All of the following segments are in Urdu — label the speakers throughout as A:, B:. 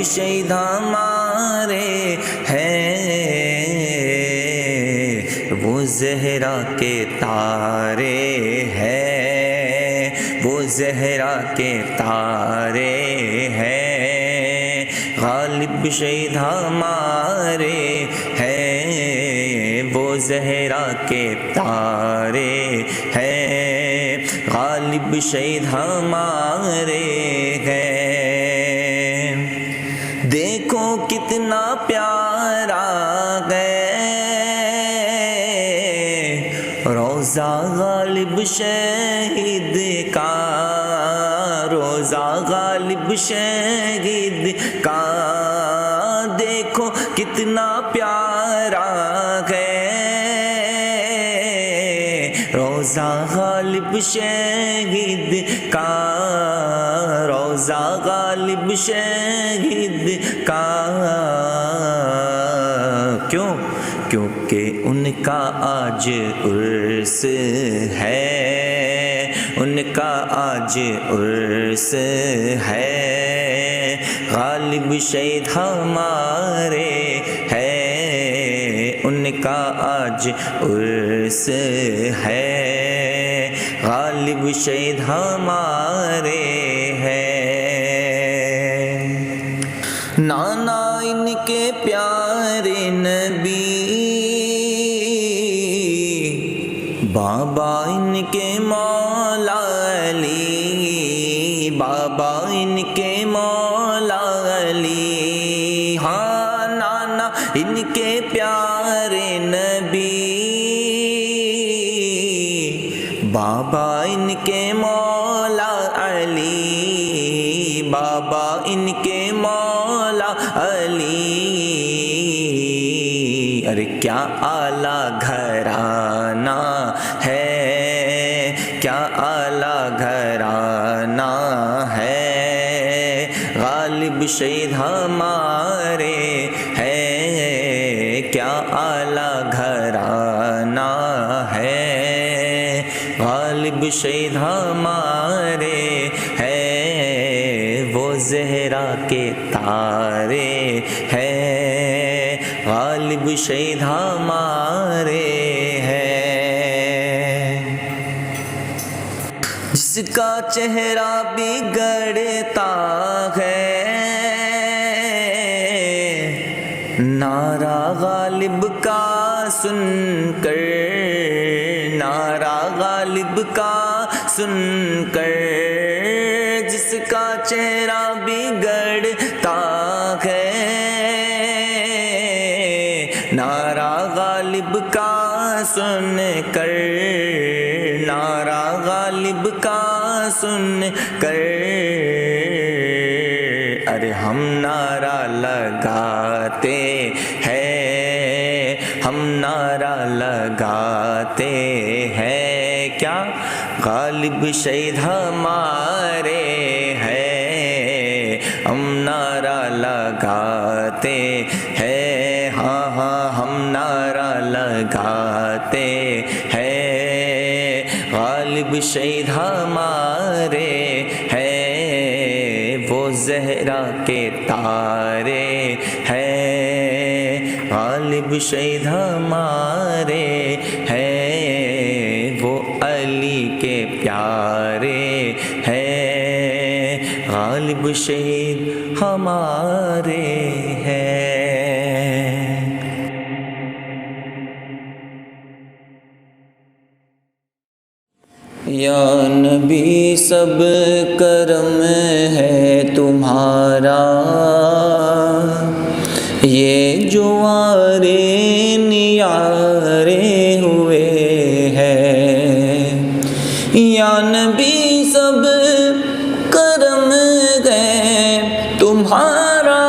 A: شہید ہمارے ہیں، وہ زہرا کے تارے ہیں، وہ زہرا کے تارے ہیں، غالب شہید ہمارے ہیں، وہ زہرا کے تارے ہیں، غالب شہید ہمارے ہیں۔ دیکھو کتنا پیارا ہے روضہ غالب شہید کا، روضہ غالب شہید کا، دیکھو کتنا پیارا ہے روضہ غالب شہید کا، روضہ غالب شہید کا۔ کیوں؟ کیونکہ ان کا آج عرس ہے، ان کا آج عرس ہے، غالب شہید ہمارے ہیں، ان کا آج عرس ہے، غالب شہید ہمارے ہیں۔ نانا ان کے پیارے نبی، بابا ان کے مولا علی، بابا ان کے مولا علی، ہاں نانا ان کے پیارے نبی، بابا ان کے مولا علی، بابا ان کے مولا علی۔ ارے کیا اعلیٰ گھرانہ ہے، کیا اعلیٰ گھرانہ ہے، غالب شہید ہمارے ہیں، کیا اعلیٰ گھرانہ ہے، غالب شہید ہمارے ہیں، وہ زہرا کے تارے ہیں، غالب شہید ہمارے ہیں۔ جس کا چہرہ بگڑتا ہے نعرہ غالب کا سن کر، نعرہ غالب کا سن کر، جس کا چہرہ بگڑتا ہے نعرہ غالب کا سن کر، نعرہ غالب کا سن کر، ارے ہم نعرہ لگاتے ہیں، ہم نعرہ لگاتے ہیں، کیا غالب شہید ہمارے ہیں، ہم نعرہ لگاتے ہیں، ہاں ہاں ہم نعرہ لگاتے ہیں، غالب شہید ہمارے ہیں، وہ زہرا کے تارے ہیں، غالب شہید ہمارے ہیں، وہ علی کے پیارے ہیں، غالب شہید ہمارے ہیں۔ یا نبی سب کرم ہے تمہارا، یہ جو آرے نیارے ہوئے ہیں، یا نبی سب کرم ہے تمہارا،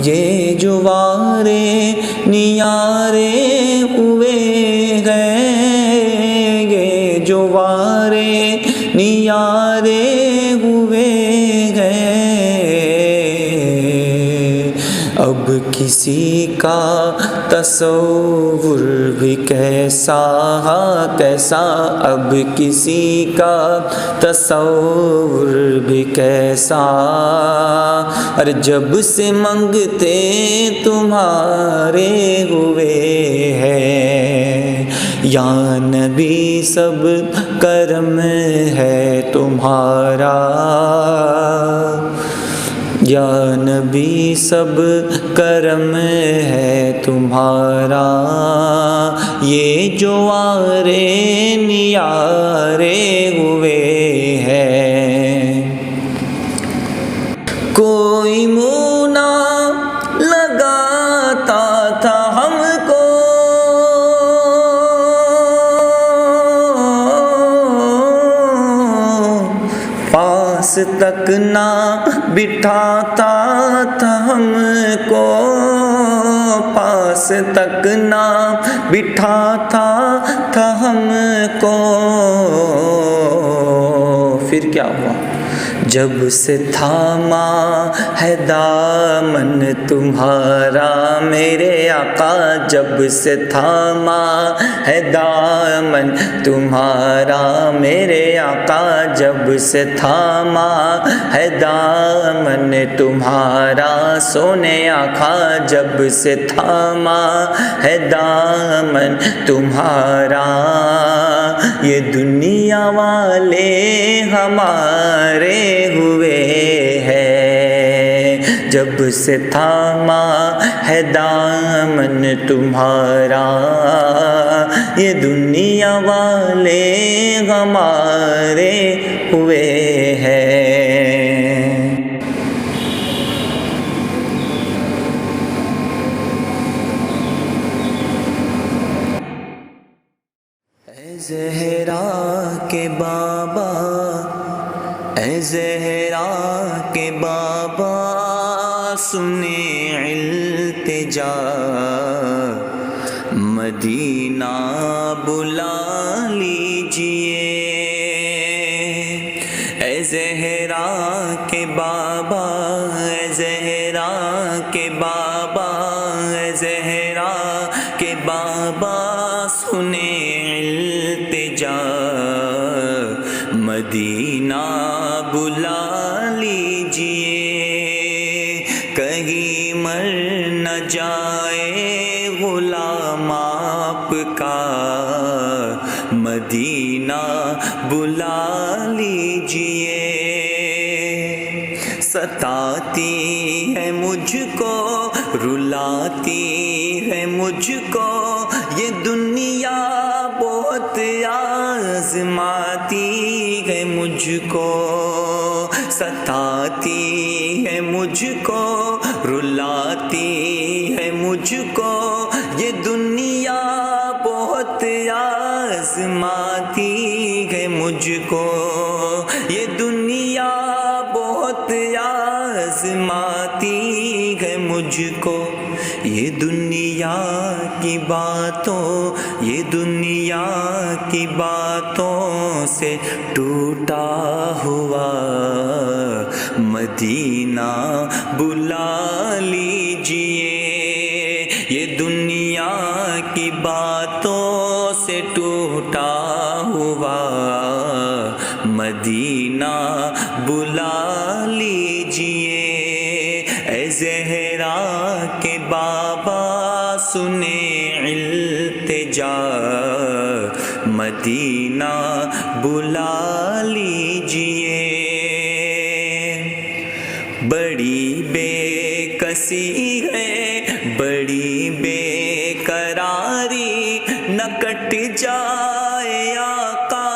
A: یہ جو آرے نیارے ہوئے ہیں، یہ جو آرے نیارے ہوئے ہیں، اب کسی کا تصور بھی کیسا کیسا، اب کسی کا تصور بھی کیسا، اور جب سے منگتے تمہارے ہوئے ہیں، یا نبی سب کرم ہے تمہارا، یا نبی سب کرم ہے تمہارا، یہ جو آرے نیارے ہوئے ہیں، کوئی منہ نہ لگاتا تھا ہم کو، پاس تک نہ بٹھاتا تھا ہم کو، پاس تک نہ بٹھاتا تھا ہم کو، پھر کیا ہوا؟ جب سے تھاما ہے دامن تمہارا میرے آقا، جب سے تھاما ہے دامن تمہارا میرے آقا، جب سے تھاما ہے دامن تمہارا سونے آقا، جب سے تھاما ہے دامن تمہارا، یہ دنیا والے ہمارے ہوئے ہیں، جب سے تھاما ہے دامن تمہارا، یہ دنیا والے ہمارے ہوئے ہیں۔ اے زہرا کے بابا، اے زہرا کے بابا، سنے التجا، مدینہ بلا لیجئے، اے زہرا کے بابا، اے زہرا کے بابا، اے زہرا کے بابا، سنے التجا، مدینہ بلا لیجئے، کہیں مر نہ جائے غلام آپ کا، مدینہ بلا لیجئے، ستاتی ہے مجھ کو، رلاتی ہے مجھ کو، یہ دنیا بہت آزماتی ہے مجھ کو، ستاتی ہے مجھ کو، رلاتی ہے مجھ کو، یہ دنیا بہت آزماتی ہے مجھ کو، یہ دنیا بہت آزماتی ہے مجھ کو، یہ دنیا کی باتوں، یہ دنیا کی باتوں سے ٹوٹا ہوا مدینہ بلا لیجئے، یہ دنیا کی باتوں سے ٹوٹا ہوا مدینہ بلا لیجئے، اے زہرا کے بابا سنے التجا، مدینہ بلا لیجئے، بڑی بے کسی ہے، بڑی بے قراری، نہ کٹ جائے آقا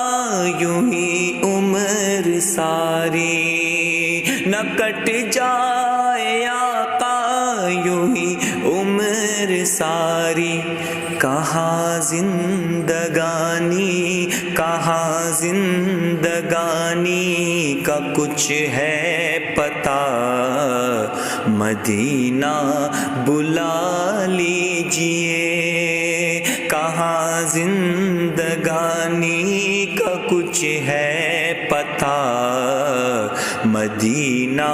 A: یوں ہی عمر ساری، نہ کٹ جائے آقا یوں ہی عمر ساری، کہاں زندگانی، کہاں زندگانی کا کچھ ہے پتہ، مدینہ بلا لیجئے، کہاں زندگانی کا کچھ ہے پتہ، مدینہ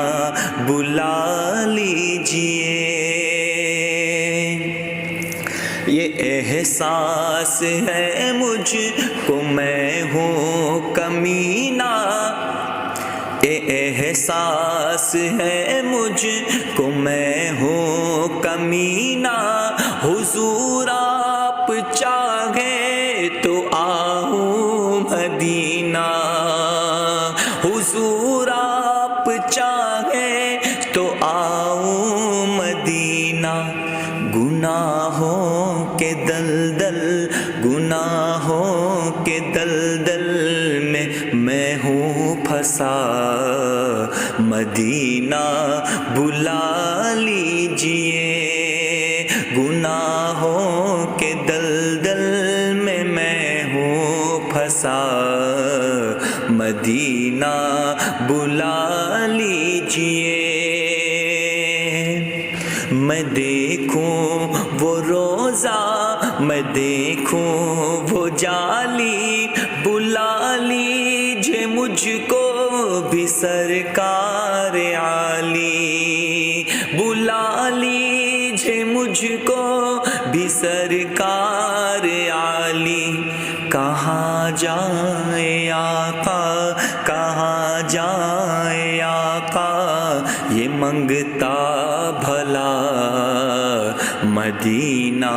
A: بلا لیجئے۔ احساس ہے مجھ کو میں ہوں کمینہ، احساس ہے مجھ کو میں ہوں کمینہ، حضور آپ چاہے تو آؤں مدینہ، حضور آپ چاہے تو آؤں مدینہ، گناہوں کے دلدل، گناہوں کے دلدل میں ہوں پھنسا، مدینہ بلا لیجئے، گناہوں کے دلدل میں ہوں پھنسا، مدینہ بلا لیجئے۔ میں دیکھوں وہ روزہ، میں دیکھوں وہ جالی، بلا لیجئے مجھ کو بھی سرکار عالی، بلا لیجئے مجھ کو بھی سرکار عالی، کہاں جائے آقا، کہاں جائے آقا، یہ منگتا بھلا، مدینہ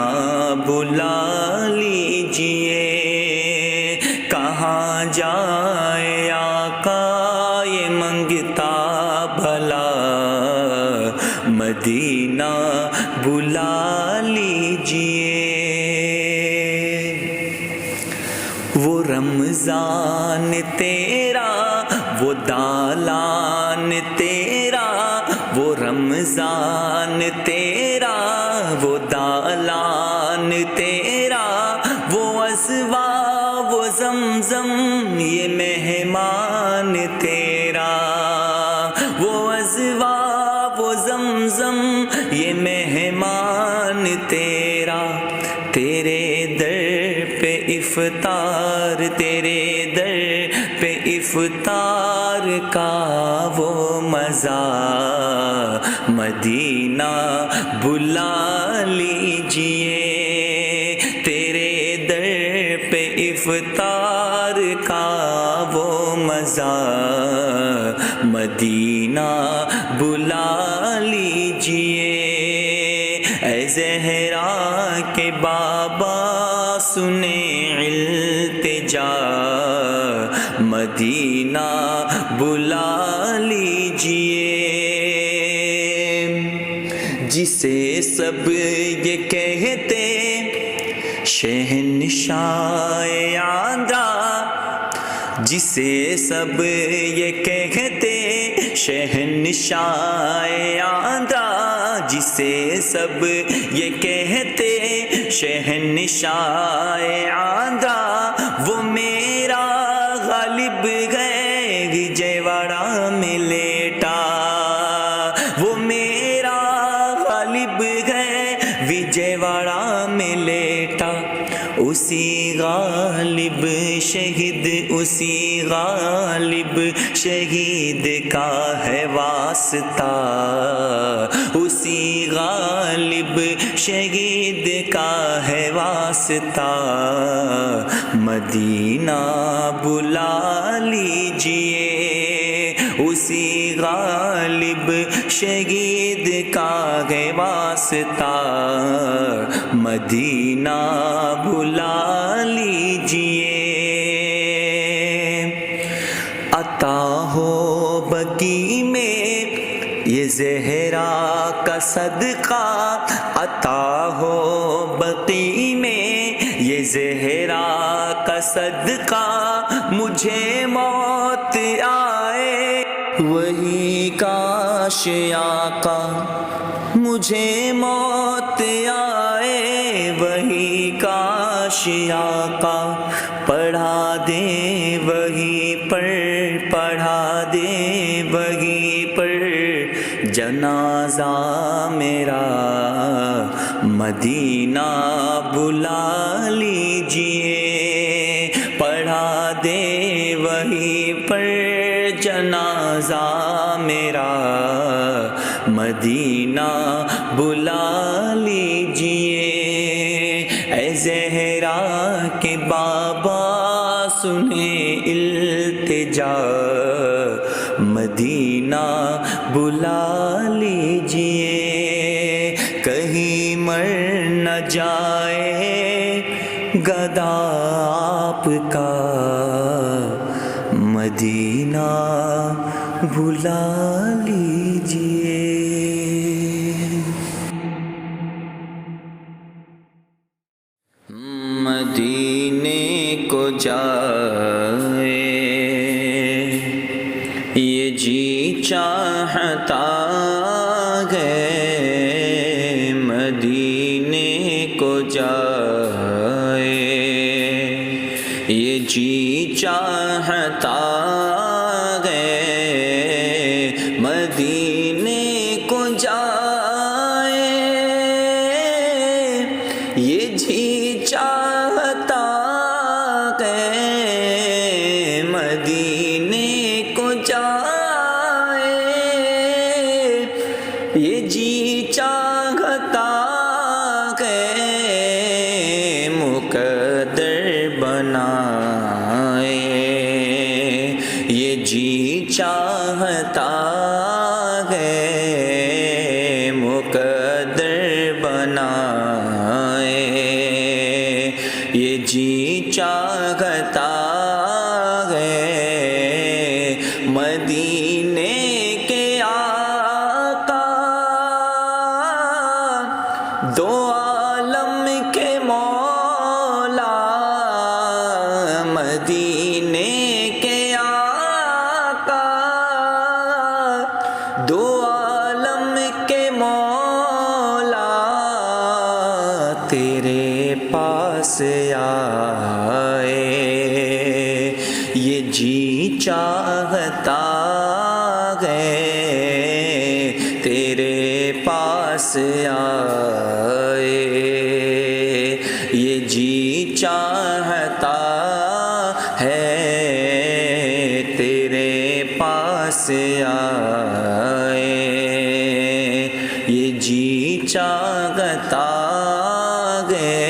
A: بلا لیجئے، کہاں جائے آقا، یہ منگتا بھلا، مدینہ بلا لیجئے۔ وہ رمضان تیرا، وہ دالان تیرا، وہ رمضان تیرا، وہ دالان تیرا، وہ ازوا وہ زمزم یہ مہمان تیرا، وہ ازوا وہ زمزم یہ مہمان تیرا، تیرے در پہ افطار، تیرے در پہ افطار کا وہ مزہ، مدینہ بلا لیجئے، تیرے در پہ افطار کا وہ مزہ، مدینہ بلا لیجئے۔ اے زہرا کے بابا سنیں التجا، مدینہ بلا لیجئے، جسے سب یہ کہتے شہنشاہ آندھا، جسے سب یہ کہتے شہنشاہ آندھا، جسے سب یہ کہتے شہنشاہ آندھا، وہ میرا غالب ہے وجے واڑہ میں لیٹا، وہ میرا غالب ہے وجے واڑہ میں لیٹا، اسی غالب شہید، اسی غالب شہید کا ہے واسطہ، اسی غالب شہید کا ہے واسطہ، مدینہ بلا لیجئے، اسی غالب شہید کا ہے واسطہ، مدینہ بلا لیجئے۔ عطا ہو بقی میں یہ زہرا کا صدقہ، عطا ہو بقی میں یہ زہرا کا صدقہ، مجھے موت آئے وہی کاش آقا، مجھے موت آئے وہی کاش آقا، پڑھا دے وہی پر، پڑھا دے وہی پر جنازہ میرا، مدینہ بلا لیجئے، پڑھا دے وہی پر جنازہ میرا، مدینہ بلا لیجئے۔ اے بابا سنیں التجا، مدینہ بلا لیجئے، کہیں مر نہ جائے گدا آپ کا، مدینہ بلا لیجئے۔ مدینے کو جائے یہ جی چاہتا ہے، مدینے کو جائے یہ جی چاہتا ہے، مدینے کو جائے یہ جی چاہتا ہے، مدینے کو جائے یہ جی چاہتا ہے، مقدر بنائے یہ جی چاہتا ہے، مقدر بنائے یہ جی چاہتا ہے، مدینے کے آقا دو عالم کے مولا، مدینے کے آقا دو عالم کے مولا، تیرے پاس آئے یہ جی چاہتا ہے، تیرے پاس آئے یہ جی چاہتا ہے، تیرے پاس آئے یہ جی چاہتا ہے۔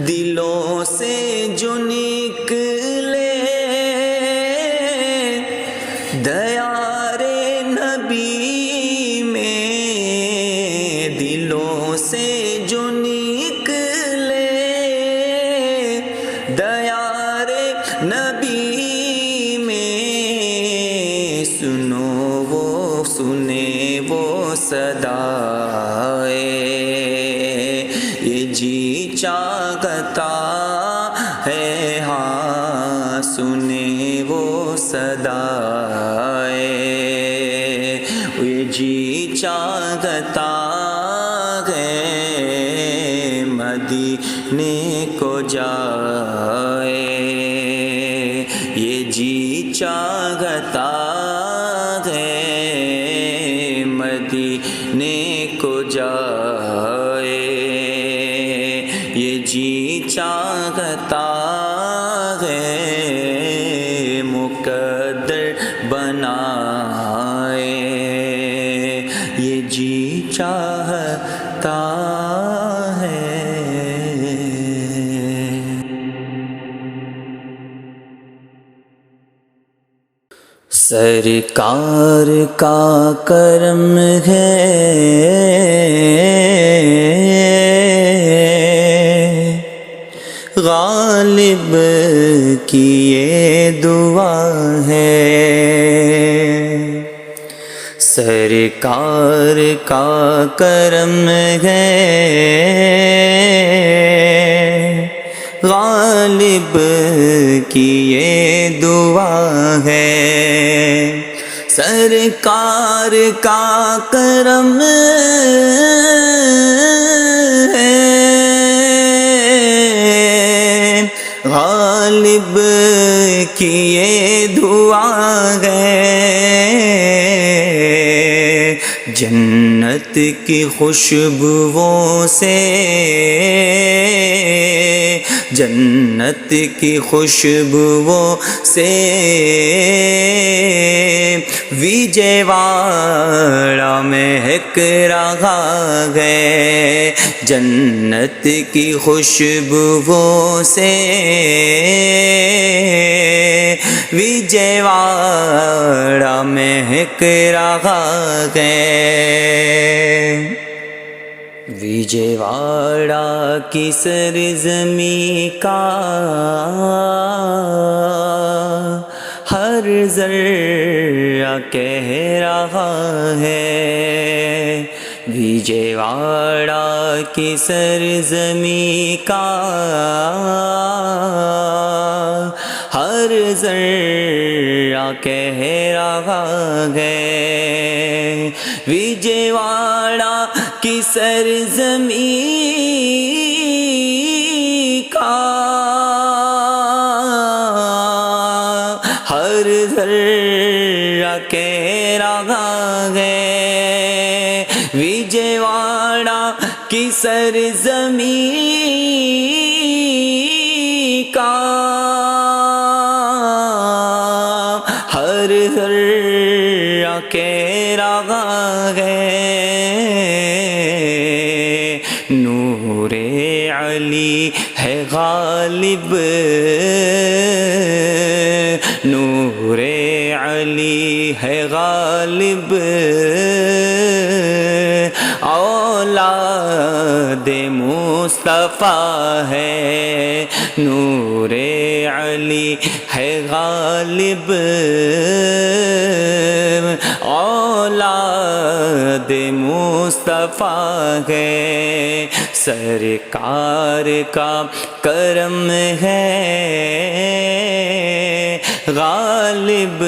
A: دلوں سے جو نکلے دیار نبی میں، دلوں سے جو نکلے دیار نبی میں، سنو وہ سنے وہ صدا جی چاہتا ہے ہاں سنے وہ صدائے، یہ جی چاہتا ہے مدینے کو جائے، یہ جی چاہتا ہے مدینے کو جائے، یہ جی چاہتا ہے مقدر بنائے، یہ جی چاہتا ہے۔ سرکار کا کرم ہے غالب کی یہ دعا ہے، سرکار کا کرم ہے غالب کی یہ دعا ہے، سرکار کا کرم ہے غالب کی یہ دعا ہے، جنت کی خوشبوؤں سے، جنت کی خوشبوؤں سے وجے واڑا مہک رہا ہے، جنت کی خوشبوؤں سے وجے واڑا مہک رہا ہے، وجے واڑا کی سرزمین کا ہر ذرہ کہہ رہا ہے، وجے واڑا کی سرزمین کا ہر ذرہ کہہ رہا ہے، وجے واڑا کی سرزمین کا ہر ذرہ کہہ رہا ہے، وجے واڑا کی سرزمین کا ہر ذرہ کہہ رہا ہے، نور علی ہے غالب، نور علی ہے غالب، اولاد مصطفیٰ ہے، نور علی ہے غالب، اولاد مصطفیٰ ہے، سرکار کا کرم ہے غالب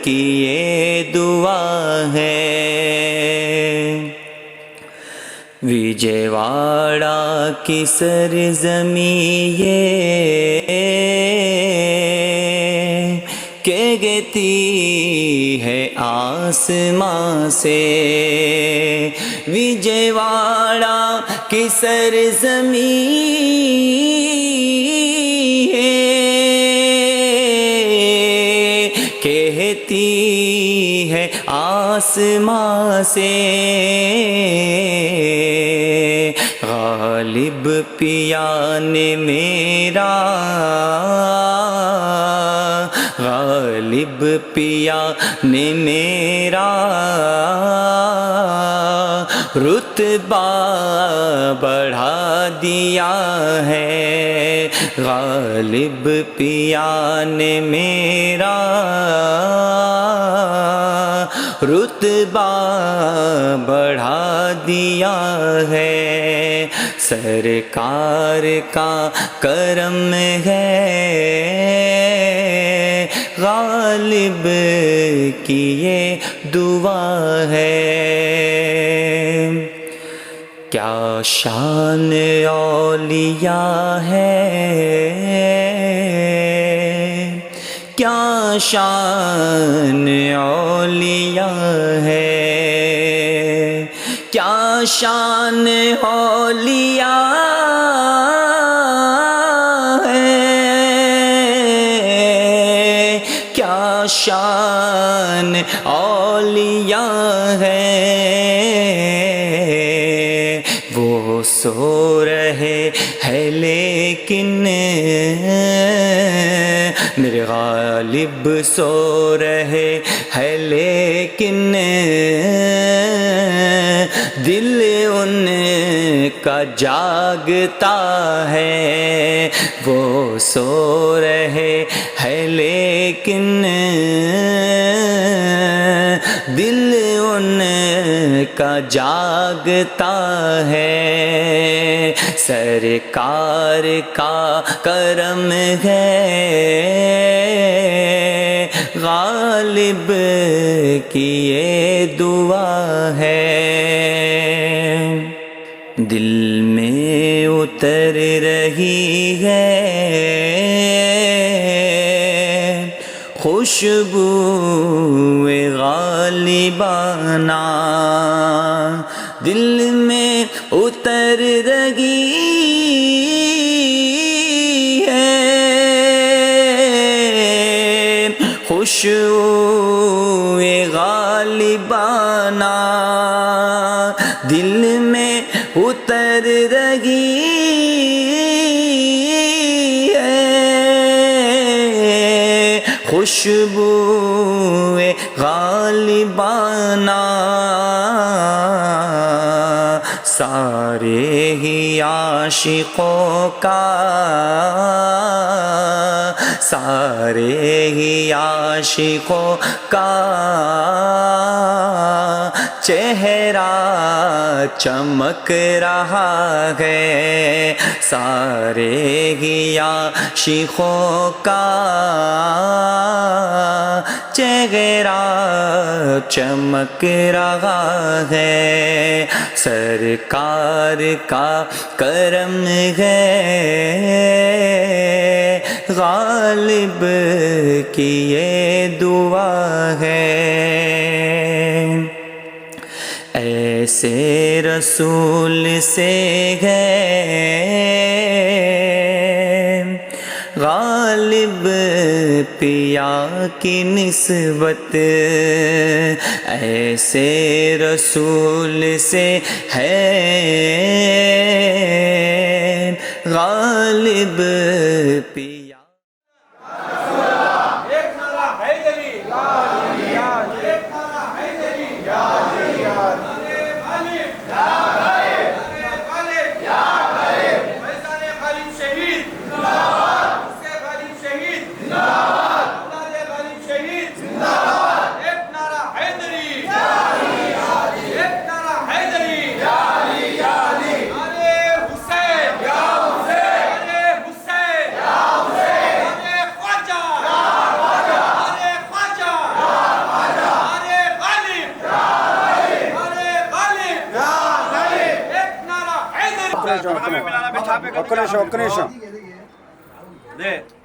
A: کی یہ دعا ہے، وجے واڑا کی سرزمین یہ کہتی ہے آسمان سے، وجے واڑا کی سرزمین کہتی ہے آسمان سے، غالب پیا نے میرا، غالب پیا نے میرا رتبہ بڑھا دیا ہے، غالب پیا نے میرا رتبہ رتبہ بڑھا دیا ہے، سرکار کا کرم ہے، غالب کی یہ دعا ہے۔ کیا شان اولیاء ہے، کیا شان اولیاء ہے، کیا شان اولیاء ہے، کیا شان اولیاء ہے۔ وہ سو رہے ہیں لیکن میرے غالب سو رہے ہیں لیکن دل ان کا جاگتا ہے، وہ سو رہے ہیں لیکن دل ان کا جاگتا ہے، سرکار کا کرم ہے، غالب کی یہ دعا ہے۔ دل میں اتر رہی ہے خوشبو غالبانہ، دل میں اتر رہی ہے خوشبو غالبانہ، دل میں اتر رہی خوشبو غالبانہ، سارے ہی عاشقوں کا، سارے ہی عاشقوں کا چہرہ چمک رہا ہے، سارے ہی عاشقوں کا چہرہ چمک رہا ہے، سرکار کا کرم ہے، غالب کی یہ دعا ہے۔ ایسے رسول سے ہے غالب پیا کی نسبت، ایسے رسول سے ہے غالب پیا۔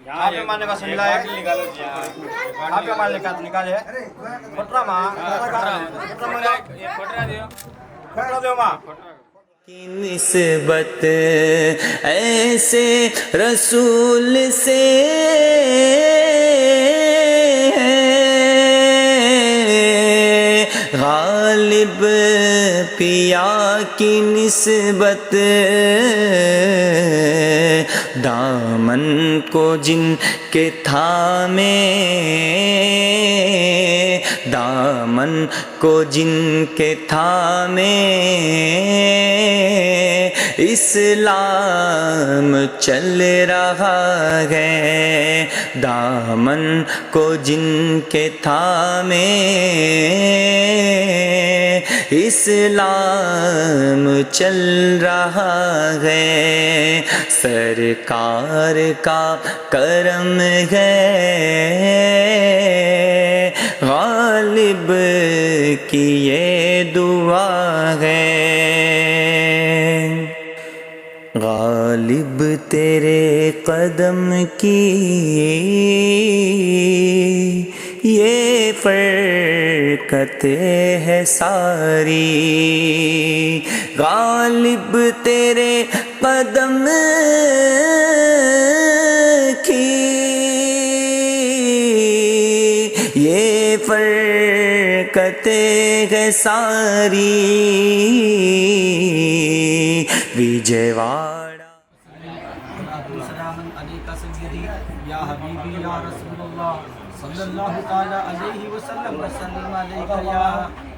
B: آپ پہ ماننے کا سمجھا ہے آپ پہ ماننے کا نکالے پھٹرا ماں پھٹرا دیو ماں
A: کی نسبت ایسے رسول سے غالب پیا کی نسبت، دامن کو جن کے تھامے، دامن کو جن کے تھامے اسلام چل رہا ہے دامن کو جن کے تھامے اسلام چل رہا ہے سرکار کا کرم ہے غالب کی یہ دعا ہے غالب تیرے قدم کی یہ فرقتیں ہے ساری غالب تیرے قدم کی یہ فرقتیں ہے ساری وجے واڑا
C: سلام علیک سیدی یا حبیبی یا رسول اللہ صلی اللہ تعالی علیہ وسلم وسلم علیک یا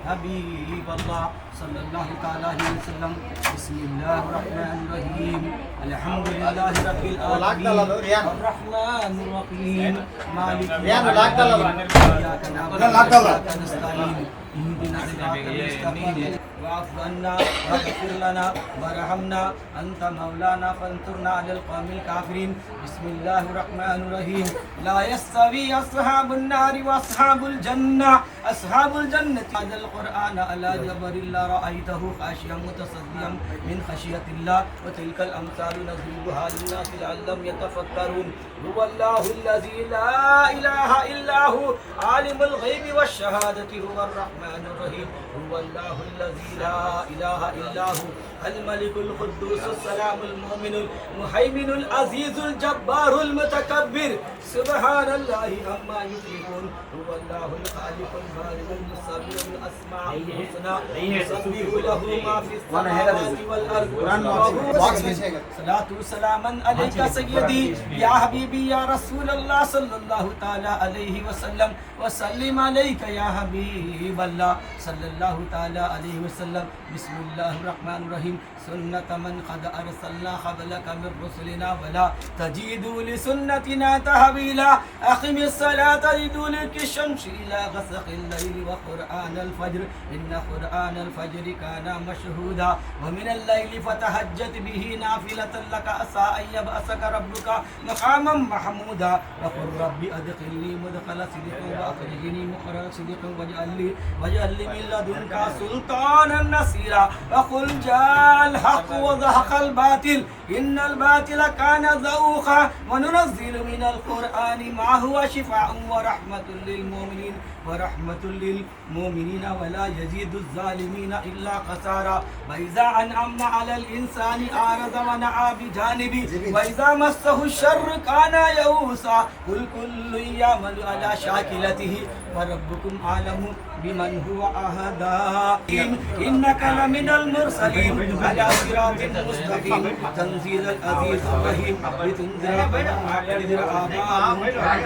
C: حبیب اللہ صلی اللہ تعالی علیہ وسلم بسم اللہ الرحمن الرحیم الحمدللہ رب العالمین الرحمن الرحیم مالک یوم الدین ایاک نعبد و ایاک نستعین اهدنا الصراط المستقیم واعف عنا واغفر لنا وارحمنا انت مولانا فانصرنا على القوم الكافرين بسم الله الرحمن الرحيم لا يستوي اصحاب النار واصحاب الجنه اصحاب الجنه هذا القران على جبل لا رايته خاشعا متصدعا من خشيه الله وتلك الامثال نضربها للناس لعلهم يتفكرون هو الله الذي لا اله الا هو عالم الغيب والشهاده هو الرحمن الرحيم هو الله الذي لا إله إلا هو الملك القدوس السلام المؤمن المهيمن العزيز الجبار المتكبر سبحان الله عما يشركون هو الله الخالق البارئ المصور الأسماء الحسنى يسبح له ما في السماوات والأرض صلاة وسلاما عليك سيدي يا حبيبي يا رسول الله صلى الله تعالى عليه وسلم وسلم عليك يا حبيب الله صلى الله تعالى عليه وسلم بسم الله الرحمن الرحيم سنة من قد أرسلنا قبلك من رسلنا ولا تجد لسنتنا تحويلا أقم الصلاة لدلوك الشمس إلى غسق الليل وقرآن الفجر إن قرآن الفجر كان مشهودا ومن الليل فتهجد به نافلة لك عسى أن يبعثك ربك مقاما محمودا وقل رب أدخلني مدخل صدق وأخرجني مخرج صدق واجعل لي من لدنك سلطانا نصيرا وقل جاء الحق وزهق الباطل إن الباطل كان زهوقا وننزل من القرآن ما هو شفاء ورحمة للمؤمنين ولا يزيد الظالمين إلا خسارا وإذا أنعم على الإنسان أعرض ونأى بجانبه وإذا مسه الشر كان يئوسا قل كل يعمل على شاكلته وربكم أعلم بمن هو أهدى إنك لمن المرسلين على صراط مستقيم تنزيل العزيز الرحيم لتنذر من أنذر آباءهم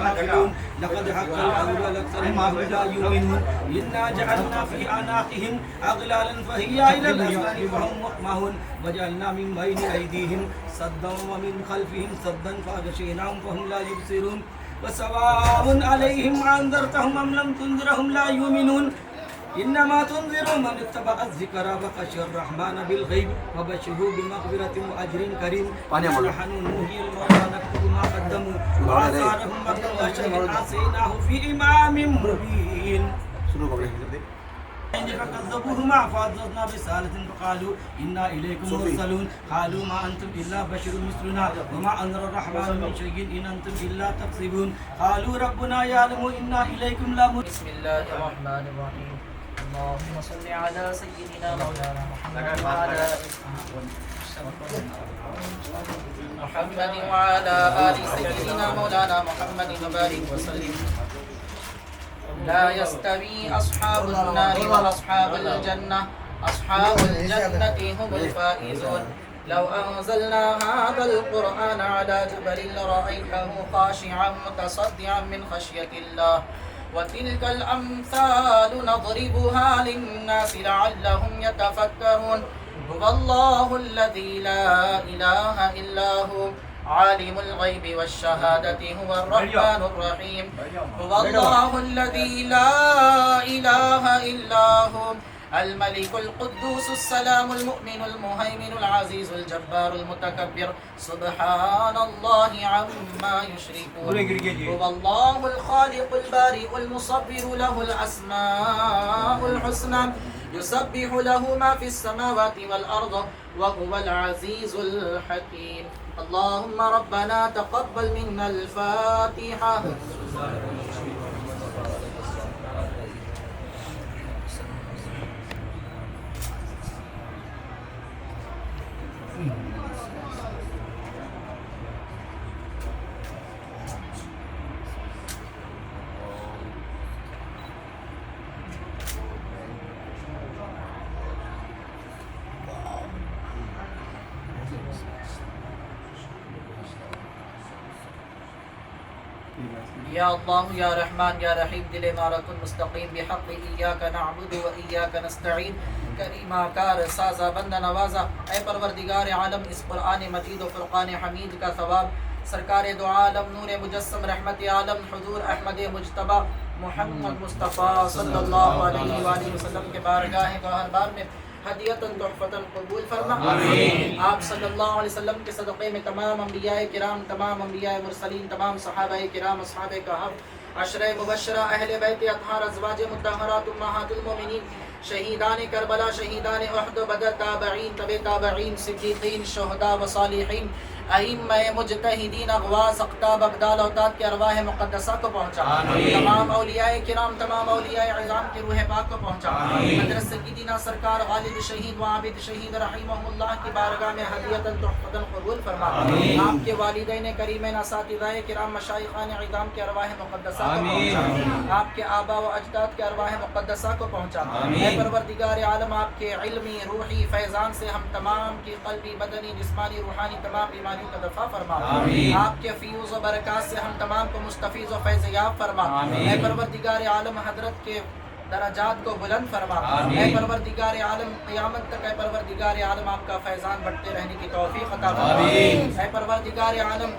C: غافلون لقد حق القول أكثرهم لا يؤمنون إنا جعلنا في أعناقهم أغلالا فهي إلى الأذقان فهم مقمحون وجعلنا من بين أيديهم سدا ومن خلفهم سدا فأغشيناهم فهم لا يبصرون وسواء عليهم أنذرتهم أم لم تنذرهم لا يؤمنون إنما تنذر من اتبع الذكر وخشي الرحمن بالغيب وبشره بمغفرة وأجر كريم نحن نحيي الموتى نكتب ما قدموا وآثارهم وكل شيء أحصيناه في إمام مبين فكذبوهما فأعززنا برسالة فقالوا إنا إليكم مرسلون قالوا ما أنتم إلا بشر مثلنا وما أنزل الرحمن من شيء إن أنتم إلا تكذبون قالوا ربنا يعلم إنا إليكم لمرسلون
D: بسم الله الرحمن الرحيم اللهم صل على سيدنا مولانا محمد وعلى آل سيدنا مولانا محمد وبارك وسلم لا يستوي أصحاب النار وأصحاب الجنة أصحاب الجنة هم الفائزون لو أنزلنا هذا القرآن على جبل لرأيته خاشعا متصدعا من خشية الله وتلك الأمثال نضربها للناس لعلهم يتفكرون هو الله الذي لا إله إلا هو عالم الغيب والشهادة هو الرحمن الرحيم هو الله الذي لا إله إلا هو الملك القدوس السلام المؤمن المهيمن العزيز الجبار المتكبر سبحان الله عما يشركون هو الله الخالق البارئ المصور له الأسماء الحسنى يسبح له ما في السماوات والأرض وهو العزيز الحكيم اللهم ربنا تقبل منا الفاتحة یا اللہ یا رحمان یا رحیم دل مارک مستقیم بحق ایاک نعبد و ایاک نستعین کریمہ کار سازا بندہ نوازا اے پروردگار عالم اس قرآن مجید و فرقان حمید کا ثواب سرکار دو عالم نور مجسم رحمت عالم حضور احمد مجتبی محمد مصطفیٰ صلی اللہ علیہ وآلہ وسلم کے بارگاہ گوہر بار میں ہدیتاً تحفتاً قبول فرما آمین آپ صلی اللہ علیہ وسلم کے صدقے میں تمام انبیاء کرام تمام انبیاء مرسلین تمام صحابہ کرام اصحاب کہف عشرہ مبشرہ اہل بیت اطہار ازواج مطہرات امہات المومنین شہیدان کربلا شہیدان احد و بدر تابعین تبع تابعین صدیقین شہداء و صالحین ائمہ مجتہدین اغواث اقطاب ابدال اوتاد کے ارواح مقدسہ کو پہنچا تمام اولیاء کرام تمام اولیاء عظام کی روح پاک کو پہنچا حضرت سیدنا سرکار غالب شہید و عابد شہید رحمہ اللہ کی بارگاہ میں ہدیتاً تحفتاً قبول فرما آپ کے والدین کریمین اساتذہ کرام مشائخان عظام کے ارواح مقدسہ کو پہنچا آپ کے آبا و اجداد کے ارواح مقدسہ کو پہنچا اے پروردگار عالم آپ کے علمی روحی فیضان سے ہم تمام کی قلبی بدنی جسمانی روحانی تمام بیماریوں کا دفع فرما آپ کے فیوز و برکات سے ہم تمام کو مستفیض و فیض یاب فرما اے پروردگار عالم حضرت کے درجات کو بلند فرما اے پروردگار عالم قیامت تک اے پروردگار عالم آپ کا فیضان بڑھتے رہنے کی توفیق عطا فرما اے پروردگار عالم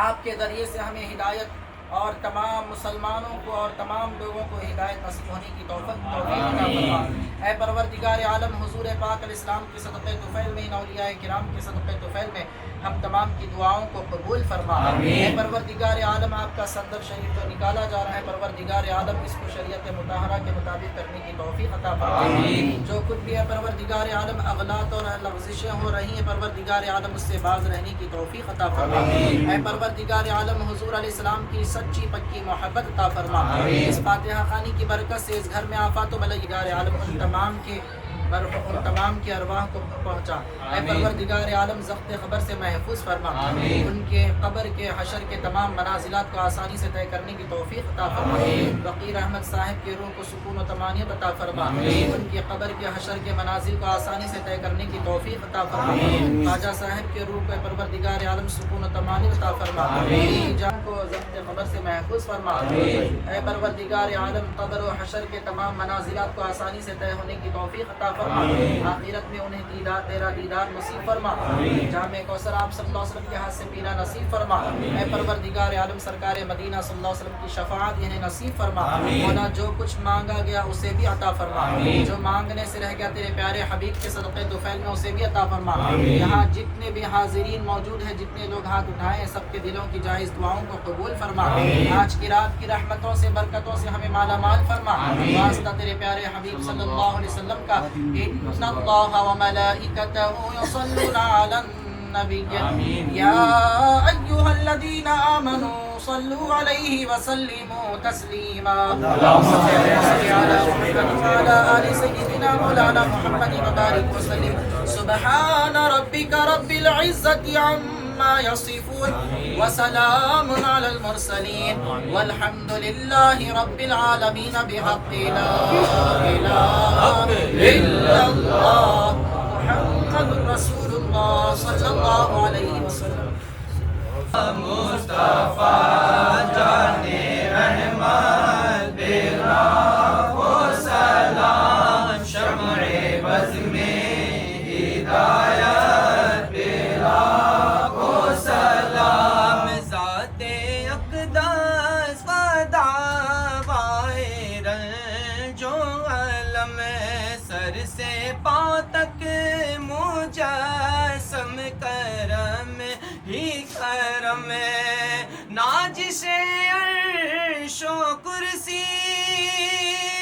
D: آپ کے ذریعے سے ہمیں ہدایت اور تمام مسلمانوں کو اور تمام لوگوں کو ہدایت نصیب ہونے کی توفیق عطا فرما اے پروردگار عالم حضور پاک علیہ السلام کے صدقے طفیل میں ان اولیاء کرام کے صدقے طفیل میں ہم تمام کی دعاؤں کو قبول فرما اے پروردگار عالم آپ کا صدر شریف جو نکالا جا رہا ہے پروردگار عالم اس کو شریعت مطہرہ کے مطابق کرنے کی توفیق عطا فرما جو کچھ بھی ہے پروردگار عالم اغلاط اور لغزشیں ہو رہی ہیں پروردگار عالم اس سے باز رہنے کی توفیق عطا فرما اے پروردگار عالم حضور علیہ السلام کی سچی پکی محبت عطا فرما اس فاتحہ خوانی کی برکت سے اس گھر میں آفات و بلائے عالم ان تمام کے ارواح کو پہنچا اے پروردگار عالم ضبط خبر سے محفوظ فرما ان کے قبر کے حشر کے تمام منازلات کو آسانی سے طے کرنے کی توفیق عطا فرما فقیر احمد صاحب کی روح کو سکون و طمانینت عطا فرما ان کے قبر کے حشر کے منازل کو آسانی سے طے کرنے کی توفیق عطا فرما خواجہ صاحب کے روح کو پروردگار عالم سکون و طمانینت عطا فرما جان کو ضبط خبر سے محفوظ فرما اے پروردگار عالم قبر و حشر کے تمام منازلات کو آسانی سے طے ہونے کی توفیق عطا فرما آخرت میں انہیں تیرا دیدار نصیب فرما جامع کوثر آپ صلی اللہ علیہ وسلم کے ہاتھ سے پینا نصیب فرما اے پروردگار عالم سرکار مدینہ صلی اللہ علیہ وسلم کی شفاعت انہیں نصیب فرما مولا جو کچھ مانگا گیا اسے بھی عطا فرما جو مانگنے سے رہ گیا تیرے پیارے حبیب کے صدقے طفیل میں اسے بھی عطا فرما یہاں جتنے بھی حاضرین موجود ہیں جتنے لوگ ہاتھ اٹھائے ہیں سب کے دلوں کی جائز دعاؤں کو قبول فرما آج کی رات کی رحمتوں سے برکتوں سے ہمیں مالا مال فرما واسطہ تیرے پیارے حبیب صلی اللہ علیہ وسلم کا ان اللہ وملائکتہ یصلون علی النبی یا ایہا الذین آمنوا صلوا علیہ وسلموا تسلیما اللہم صل علی محمد وعلی آل سیدنا مولانا محمد وبارک وسلم سبحان ربک رب العزت عما يصفون وسلام على المرسلين والحمد لله رب العالمين بحق لا إله إلا الله محمد رسول الله صلى الله عليه وسلم مصطفى جان رحمت بالراح و سلام شمع بز میں
C: حرم ناجش عرش و کرسی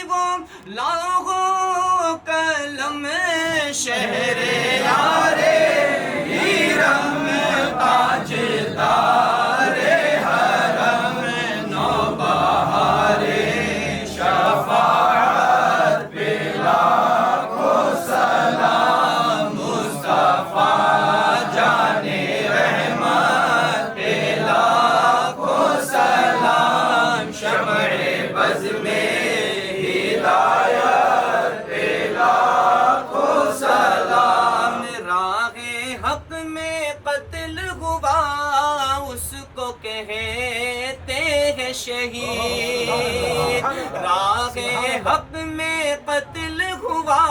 C: وہ لاہو قلم شہر یار حرم تاجدار حرم نوبہار شفاعت پہ لاکھوں سلام مصطفیٰ جان رحمت پہ لاکھوں سلام شمع بز میں ہدایت پہ لاکھوں سلام راہ حق میں قتل ہوا اس کو کہتے ہیں شہید راہ حق میں قتل ہوا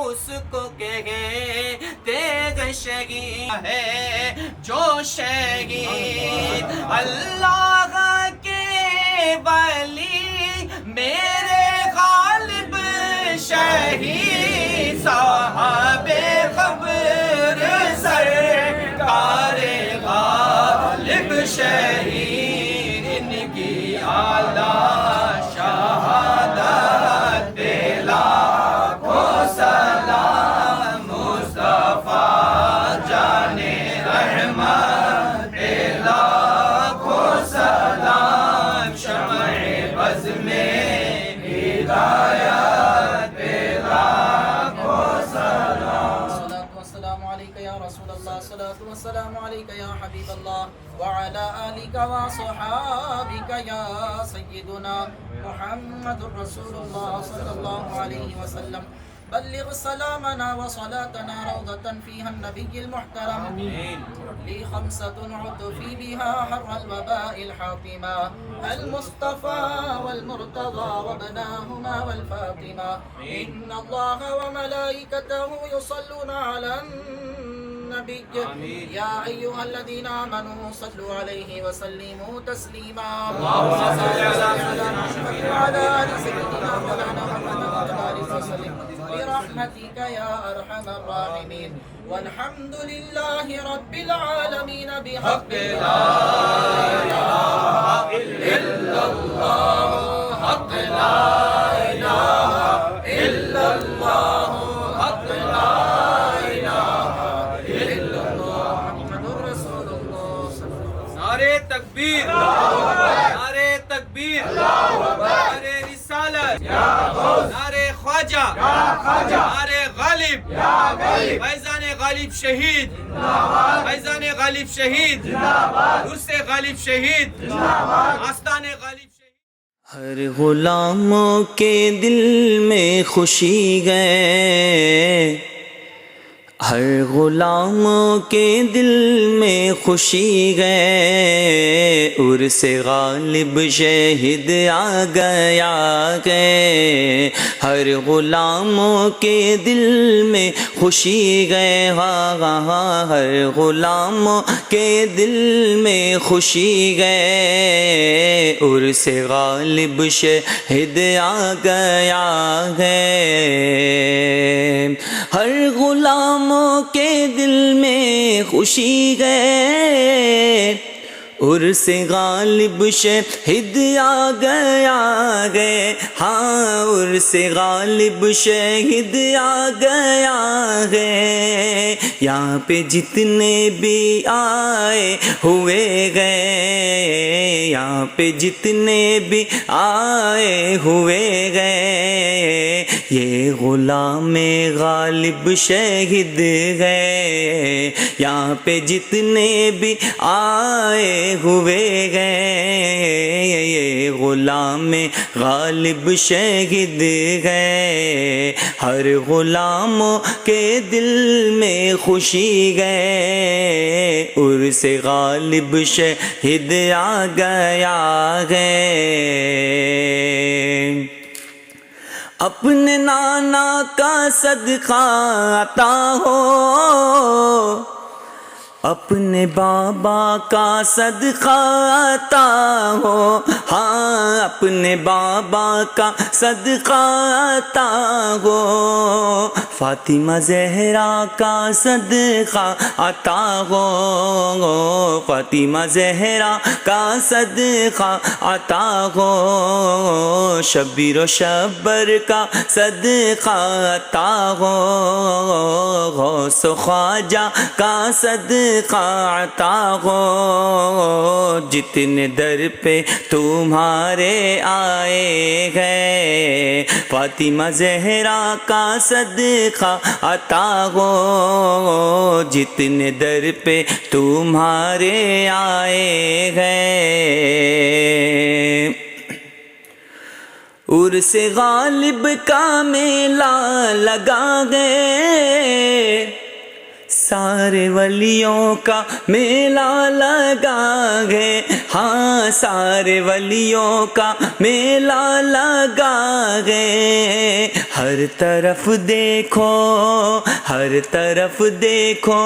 C: اس کو کہتے ہیں شہید ہے جو شہید اللہ کے ولی میرے غالب شہید صاحب قبر سرکار غالب شہید ان کی اعلیٰ شہادت پہ لاکھوں سلام مصطفیٰ جان رحمت پہ لاکھوں سلام شمع بز میں ہدایت پہ لاکھوں سلام
D: الصلاة والسلام عليك يا رسول الله الصلاة والسلام عليك يا حبيب الله وعلى آلك وصحابك يا سيدنا محمد رسول الله صلى الله عليه وسلم بلغ سلامنا وصلاتنا روضة فيها النبي المحترم لي خمسة عد في بها حر الوباء الحاطمة المصطفى والمرتضى وابناهما والفاطمة إن الله وملائكته يصلون على النبي يا أيها الذين آمنوا صلوا عليه وسلموا تسليما اللهم صل على سيدنا محمد وعلى آل سيدنا مولانا محمد وعلى آله وسلم برحمتك يا أرحم الراحمين والحمد لله رب العالمين بحق لا إله إلا الله حق لا إله إلا الله حق لا إله إلا الله محمد رسول الله صلى الله عليه وسلم
C: نعرے تکبیر نعرے تکبیر نعرے رسالت نعرے خواجہ نعرے غالب فیضان غالب شہید فیضان غالب شہید عرس غالب شہید آستان غالب شہید
A: ہر غلاموں کے دل میں خوشی گئے ہر غلاموں کے دل میں خوشی گئے عرس غالب شہید آ گیا گئے ہر غلاموں کے دل میں خوشی گئے ہاں ہاں ہر غلاموں کے دل میں خوشی گئے عرس غالب شہید آ گیا ہے ہر غلاموں کے دل میں خوشی گئے عرس غالب شہید آ گیا گئے ہاں عرس غالب شہید آ گیا گئے یہاں پہ جتنے بھی آئے ہوئے گئے یہاں پہ جتنے بھی آئے ہوئے گئے یہ غلام غالب شہید گئے یہاں پہ جتنے بھی آئے ہوئے گئے یہ غلام غالب شہید گئے ہر غلاموں کے دل میں خوشی گئے عرس غالب شہید آ گیا گئے اپنے نانا کا صدقہ عطا ہو اپنے بابا کا صدقہ عطا ہو، ہاں اپنے بابا کا صدقہ عطا ہو، فاطمہ زہرا کا صدقہ عطا ہو، فاطمہ زہرا کا صدقہ عطا ہو، شبیر و شبر کا صدقہ عطا ہو، غوث و خواجہ کا صدقہ عطا ہو، جتنے در پہ تمہارے آئے ہیں فاطمہ زہرا کا صدقہ عطا ہو، جتنے در پہ تمہارے آئے ہیں۔ عرس غالب کا میلہ لگا گئے، سارے ولیوں کا میلہ لگا ہے، ہاں سارے ولیوں کا میلہ لگا ہے، ہر طرف دیکھو ہر طرف دیکھو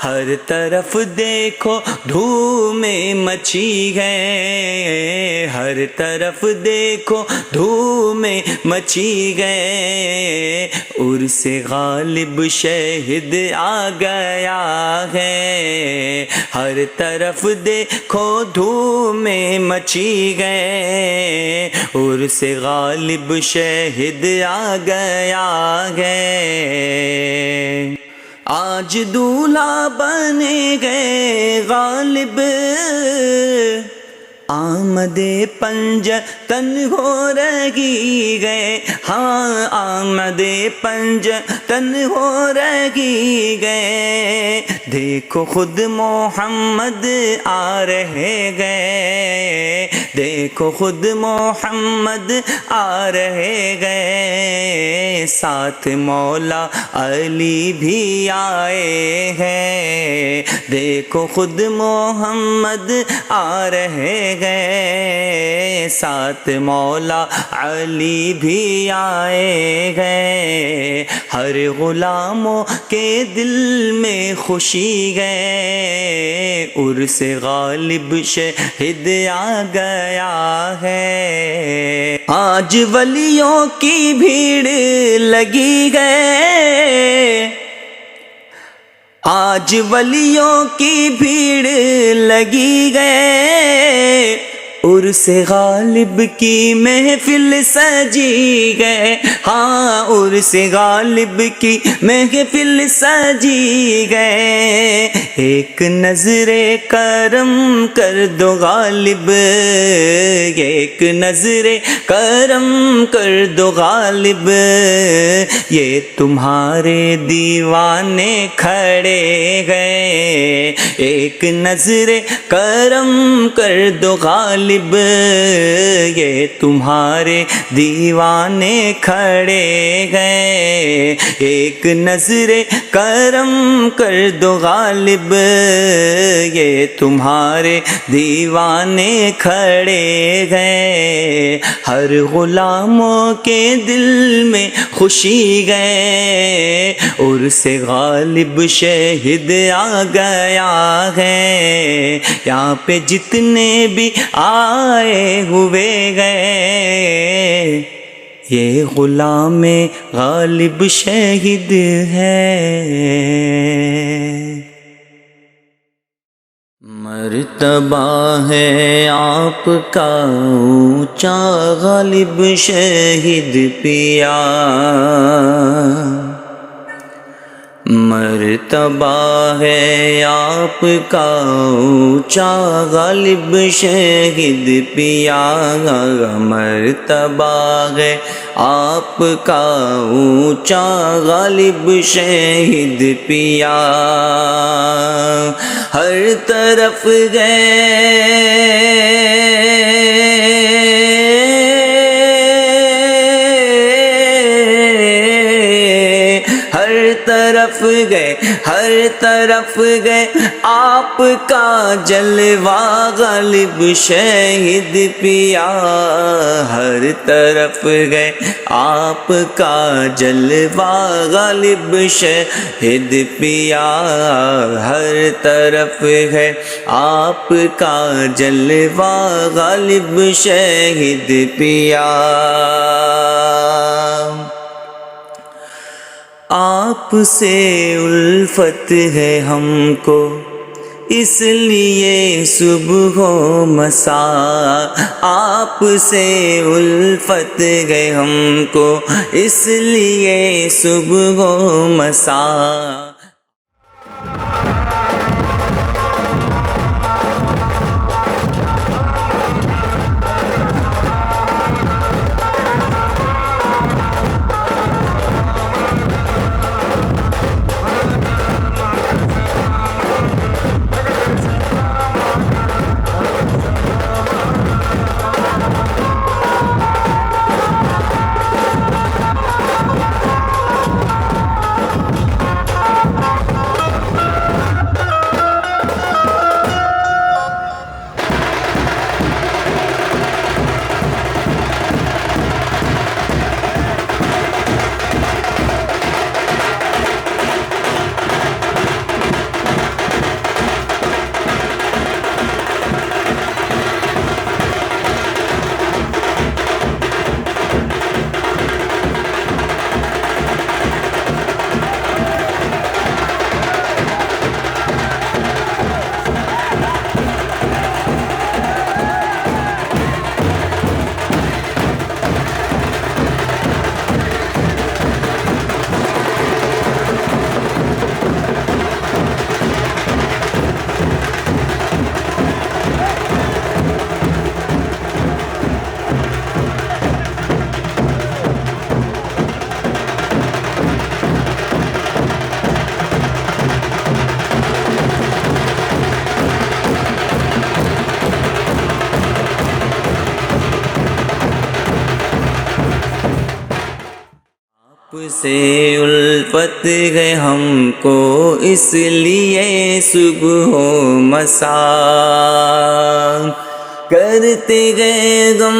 A: ہر طرف دیکھو دھومیں مچی ہے، ہر طرف دیکھو دھومیں مچی گئے، عرس غالب شہد آ گیا ہے، ہر طرف دیکھو دھومیں مچی گئے، عرس غالب شہد آ گیا ہے، آج دولہا بنے گئے غالب، آمد پنجتن ہو رہی گئے، ہاں آمد پنجتن ہو رہی گئے، دیکھو خود محمد آ رہے گئے، دیکھو خود محمد آ رہے گئے، ساتھ مولا علی بھی آئے ہیں، دیکھو خود محمد آ رہے گئے، ساتھ مولا علی بھی آئے گئے، ہر غلاموں کے دل میں خوشی گئے، عرس غالب شہد آ گیا ہے، آج ولیوں کی بھیڑ لگی گئے، آج ولیوں کی بھیڑ لگی گئے، عرس غالب کی محفل سجی گئے، ہاں عرس غالب کی محفل سجی گئے، ایک نظر کرم کر دو غالب، ایک نظر کرم کر دو غالب، یہ تمہارے دیوانے کھڑے گئے، ایک نظر کرم کر دو غالب، یہ تمہارے دیوانے کھڑے گئے، ایک نظر کرم کر دو غالب، یہ تمہارے دیوانے کھڑے گئے، ہر غلاموں کے دل میں خوشی گئے، عرس غالب شہد آ گیا ہے، یہاں پہ جتنے بھی آئے ہوئے گئے، یہ غلام غالب شہید ہے، مرتبہ ہے آپ کا اونچا غالب شہید پیا، مرتبہ ہے آپ کا اونچا غالب شہید پیا، مرتبہ ہے آپ کا اونچا غالب شہید پیا، ہر طرف ہر طرف گئے آپ کا جلوہ غالب شہید پیا، ہر طرف گئے آپ کا جلوہ غالب شہید پیا، ہر طرف ہے آپ کا جلوہ غالب شہید پیا۔ آپ سے الفت ہے ہم کو اس لیے صبح و مساء، آپ سے الفت ہے ہم کو اس لیے صبح و مساء۔ آپ سے الفت ہے ہم کو اس لیے صبح و مساء، کرتے گئے غم